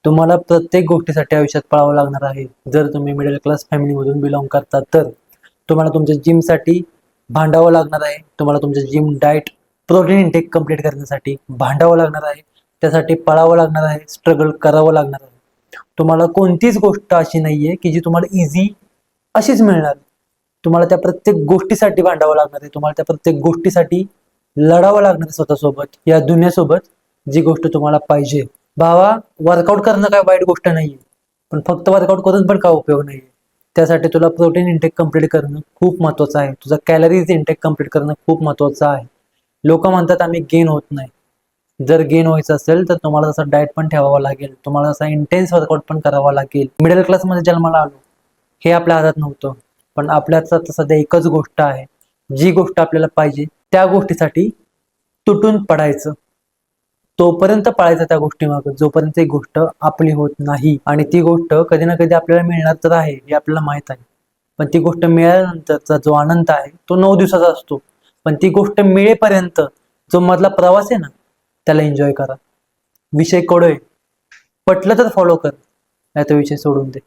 तुम्हाला प्रत्येक गोष्टीसाठी आयुष्यात पळावं लागणार आहे. जर तुम्ही मिडल क्लास फॅमिलीमधून बिलॉंग करता तर तुम्हाला तुमच्या जिमसाठी भांडावं लागणार आहे. तुम्हाला तुमचं gym diet protein intake complete करण्यासाठी भांडावं लागणार आहे. त्यासाठी पळावं लागणार आहे, स्ट्रगल करावं लागणार आहे. तुम्हाला कोणतीच गोष्ट अशी नाहीये की जी तुम्हाला इझी अशीच मिळणार. तुम्हाला त्या प्रत्येक गोष्टीसाठी भांडावं लागणार आहे. तुम्हाला त्या प्रत्येक गोष्टीसाठी लढावं लागणार आहे स्वतःसोबत, या दुनियासोबत, जी गोष्ट तुम्हाला पाहिजे. भावा, वर्कआउट करणं काय वाईट गोष्ट नाहीये, पण फक्त वर्कआउट करून पण काय उपयोग नाहीये. त्यासाठी तुला प्रोटीन इंटेक कंप्लीट करणं खूप महत्वाचं आहे. तुझा कॅलरीज इंटेक कंप्लीट करणं खूप महत्वाचं आहे. लोक म्हणतात आम्ही गेन होत नाही. जर गेन व्हायचं असेल तर तुम्हाला तसा डाएट पण ठेवावा लागेल. तुम्हाला तसा इंटेन्स वर्कआउट पण करावा लागेल. मिडल क्लासमध्ये जन्माला आलो हे आपल्या हातात नव्हतं, पण आपल्या हातात सध्या एकच गोष्ट आहे. जी गोष्ट आपल्याला पाहिजे त्या गोष्टीसाठी तुटून पडायचं. तोपर्यंत पळायचं त्या गोष्टीमागं जोपर्यंत ती गोष्ट आपली होत नाही. आणि ती गोष्ट कधी ना कधी आपल्याला मिळणार तर आहे हे आपल्याला माहित आहे. पण ती गोष्ट मिळाल्यानंतरचा जो आनंद आहे तो 9 दिवसाचा असतो. पण ती गोष्ट मिळेपर्यंत जो मधला प्रवास आहे ना, त्याला एन्जॉय करा. विषय कडोय, पटलं तर फॉलो कर, नाही तर विषय सोडून दे.